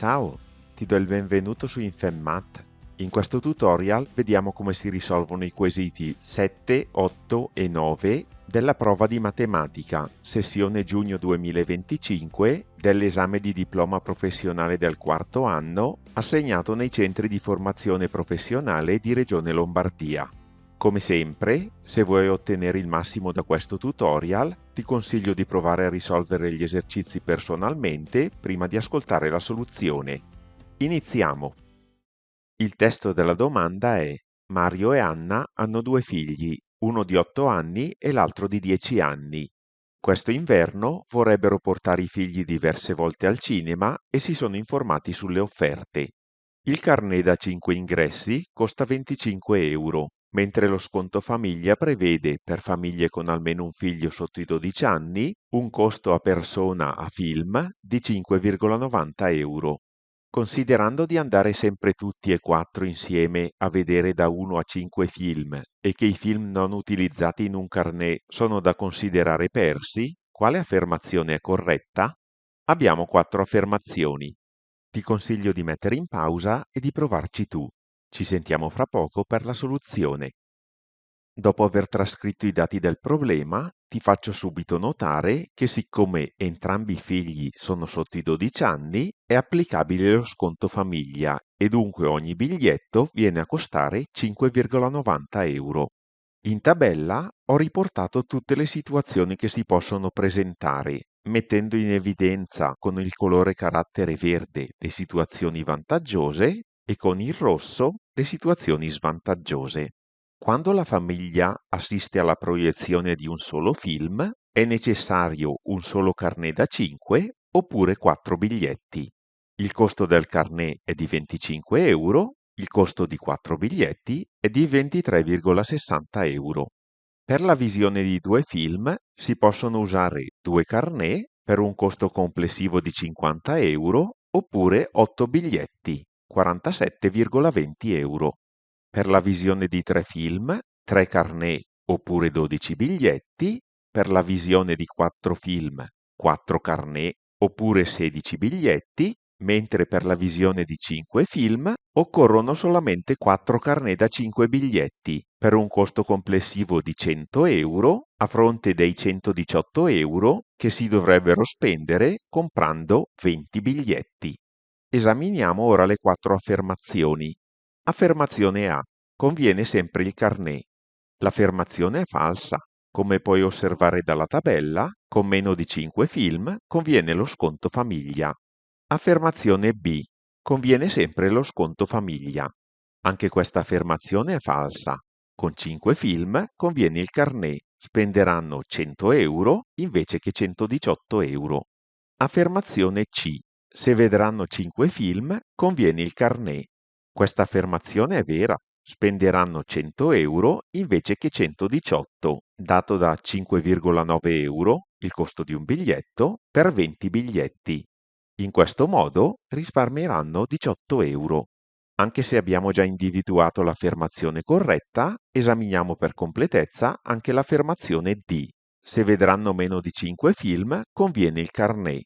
Ciao, ti do il benvenuto su InfemMath. In questo tutorial vediamo come si risolvono i quesiti 7, 8 e 9 della prova di matematica, sessione giugno 2025 dell'esame di diploma professionale del quarto anno assegnato nei centri di formazione professionale di Regione Lombardia. Come sempre, se vuoi ottenere il massimo da questo tutorial, ti consiglio di provare a risolvere gli esercizi personalmente prima di ascoltare la soluzione. Iniziamo! Il testo della domanda è: Mario e Anna hanno due figli, uno di 8 anni e l'altro di 10 anni. Questo inverno vorrebbero portare i figli diverse volte al cinema e si sono informati sulle offerte. Il carnet da 5 ingressi costa 25 euro, mentre lo sconto famiglia prevede, per famiglie con almeno un figlio sotto i 12 anni, un costo a persona a film di 5,90 euro. Considerando di andare sempre tutti e quattro insieme a vedere da 1 a 5 film e che i film non utilizzati in un carnet sono da considerare persi, quale affermazione è corretta? Abbiamo 4 affermazioni. Ti consiglio di mettere in pausa e di provarci tu. Ci sentiamo fra poco per la soluzione. Dopo aver trascritto i dati del problema, ti faccio subito notare che siccome entrambi i figli sono sotto i 12 anni, è applicabile lo sconto famiglia e dunque ogni biglietto viene a costare 5,90 euro. In tabella ho riportato tutte le situazioni che si possono presentare, mettendo in evidenza con il colore carattere verde le situazioni vantaggiose e con il rosso le situazioni svantaggiose. Quando la famiglia assiste alla proiezione di un solo film, è necessario un solo carnet da 5 oppure 4 biglietti. Il costo del carnet è di 25 euro, il costo di 4 biglietti è di 23,60 euro. Per la visione di 2 film si possono usare 2 carnet per un costo complessivo di 50 euro oppure 8 biglietti, 47,20 euro. Per la visione di 3 film, 3 carnet oppure 12 biglietti, per la visione di 4 film, 4 carnet oppure 16 biglietti, mentre per la visione di 5 film occorrono solamente 4 carnet da 5 biglietti, per un costo complessivo di 100 euro a fronte dei 118 euro che si dovrebbero spendere comprando 20 biglietti. Esaminiamo ora le 4 affermazioni. Affermazione A. Conviene sempre il carnet. L'affermazione è falsa. Come puoi osservare dalla tabella, con meno di 5 film conviene lo sconto famiglia. Affermazione B. Conviene sempre lo sconto famiglia. Anche questa affermazione è falsa. Con 5 film conviene il carnet. Spenderanno 100 euro invece che 118 euro. Affermazione C. Se vedranno 5 film, conviene il carnet. Questa affermazione è vera. Spenderanno 100 euro invece che 118, dato da 5,9 euro, il costo di un biglietto, per 20 biglietti. In questo modo risparmieranno 18 euro. Anche se abbiamo già individuato l'affermazione corretta, esaminiamo per completezza anche l'affermazione D. Se vedranno meno di 5 film, conviene il carnet.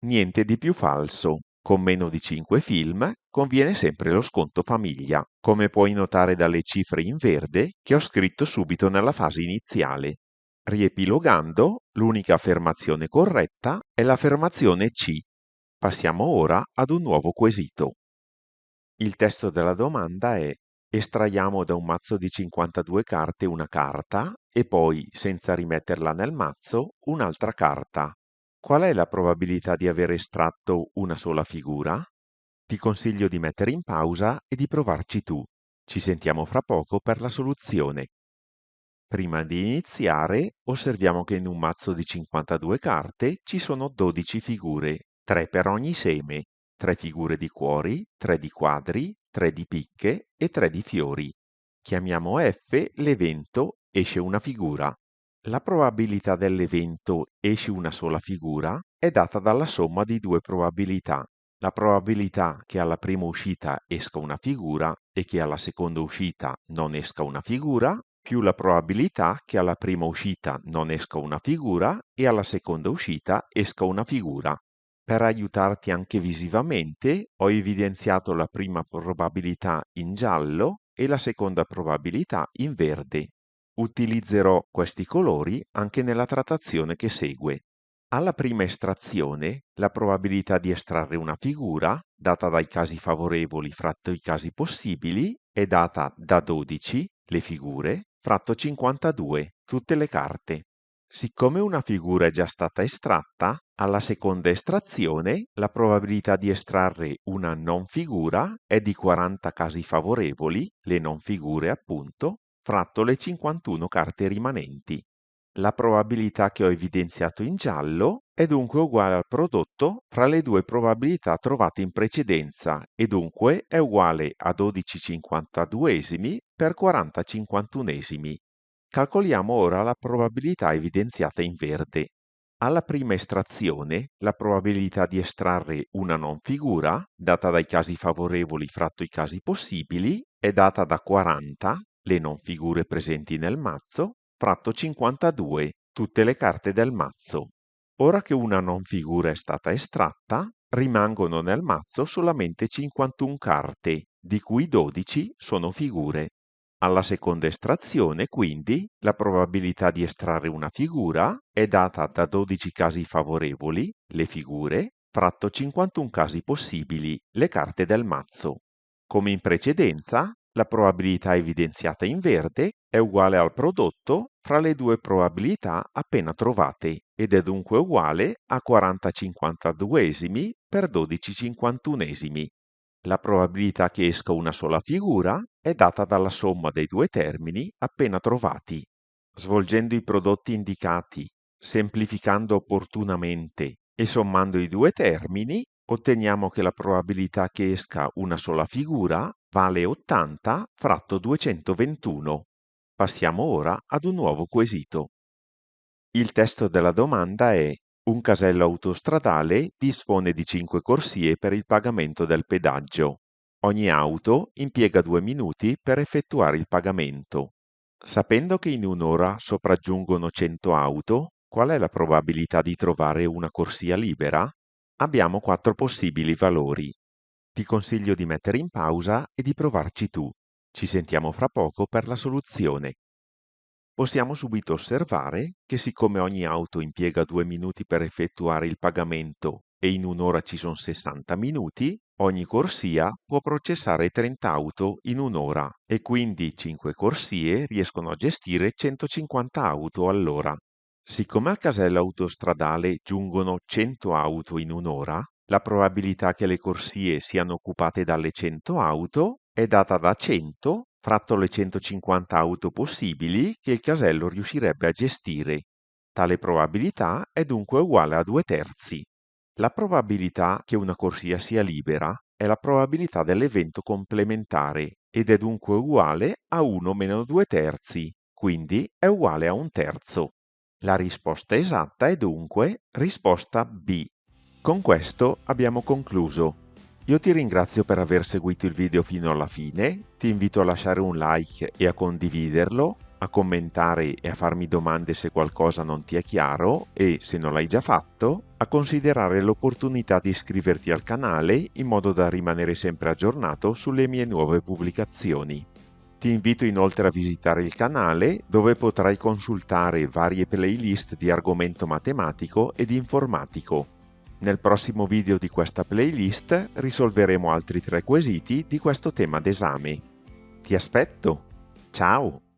Niente di più falso. Con meno di 5 film conviene sempre lo sconto famiglia, come puoi notare dalle cifre in verde che ho scritto subito nella fase iniziale. Riepilogando, l'unica affermazione corretta è l'affermazione C. Passiamo ora ad un nuovo quesito. Il testo della domanda è: estraiamo da un mazzo di 52 carte una carta e poi, senza rimetterla nel mazzo, un'altra carta. Qual è la probabilità di aver estratto una sola figura? Ti consiglio di mettere in pausa e di provarci tu. Ci sentiamo fra poco per la soluzione. Prima di iniziare, osserviamo che in un mazzo di 52 carte ci sono 12 figure, 3 per ogni seme, 3 figure di cuori, 3 di quadri, 3 di picche e 3 di fiori. Chiamiamo F l'evento esce una figura. La probabilità dell'evento esce una sola figura è data dalla somma di due probabilità. La probabilità che alla prima uscita esca una figura e che alla seconda uscita non esca una figura, più la probabilità che alla prima uscita non esca una figura e alla seconda uscita esca una figura. Per aiutarti anche visivamente, ho evidenziato la prima probabilità in giallo e la seconda probabilità in verde. Utilizzerò questi colori anche nella trattazione che segue. Alla prima estrazione, la probabilità di estrarre una figura, data dai casi favorevoli fratto i casi possibili, è data da 12, le figure, fratto 52, tutte le carte. Siccome una figura è già stata estratta, alla seconda estrazione la probabilità di estrarre una non figura è di 40 casi favorevoli, le non figure appunto, fratto le 51 carte rimanenti. La probabilità che ho evidenziato in giallo è dunque uguale al prodotto fra le due probabilità trovate in precedenza e dunque è uguale a 12 52esimi per 40 51esimi. Calcoliamo ora la probabilità evidenziata in verde. Alla prima estrazione, la probabilità di estrarre una non figura, data dai casi favorevoli fratto i casi possibili, è data da 40, le non figure presenti nel mazzo, fratto 52, tutte le carte del mazzo. Ora che una non figura è stata estratta, rimangono nel mazzo solamente 51 carte, di cui 12 sono figure. Alla seconda estrazione, quindi, la probabilità di estrarre una figura è data da 12 casi favorevoli, le figure, fratto 51 casi possibili, le carte del mazzo. Come in precedenza, la probabilità evidenziata in verde è uguale al prodotto fra le due probabilità appena trovate ed è dunque uguale a 40 52esimi per 12 51esimi. La probabilità che esca una sola figura è data dalla somma dei due termini appena trovati. Svolgendo i prodotti indicati, semplificando opportunamente e sommando i due termini, otteniamo che la probabilità che esca una sola figura vale 80 fratto 221. Passiamo ora ad un nuovo quesito. Il testo della domanda è: un casello autostradale dispone di 5 corsie per il pagamento del pedaggio. Ogni auto impiega 2 minuti per effettuare il pagamento. Sapendo che in un'ora sopraggiungono 100 auto, qual è la probabilità di trovare una corsia libera? Abbiamo 4 possibili valori. Ti consiglio di mettere in pausa e di provarci tu. Ci sentiamo fra poco per la soluzione. Possiamo subito osservare che siccome ogni auto impiega 2 minuti per effettuare il pagamento e in un'ora ci sono 60 minuti, ogni corsia può processare 30 auto in un'ora e quindi 5 corsie riescono a gestire 150 auto all'ora. Siccome al casello autostradale giungono 100 auto in un'ora, la probabilità che le corsie siano occupate dalle 100 auto è data da 100 fratto le 150 auto possibili che il casello riuscirebbe a gestire. Tale probabilità è dunque uguale a 2/3. La probabilità che una corsia sia libera è la probabilità dell'evento complementare ed è dunque uguale a 1 meno 2/3, quindi è uguale a 1/3. La risposta esatta è dunque risposta B. Con questo abbiamo concluso. Io ti ringrazio per aver seguito il video fino alla fine, ti invito a lasciare un like e a condividerlo, a commentare e a farmi domande se qualcosa non ti è chiaro e, se non l'hai già fatto, a considerare l'opportunità di iscriverti al canale in modo da rimanere sempre aggiornato sulle mie nuove pubblicazioni. Ti invito inoltre a visitare il canale dove potrai consultare varie playlist di argomento matematico ed informatico. Nel prossimo video di questa playlist risolveremo altri 3 quesiti di questo tema d'esame. Ti aspetto! Ciao!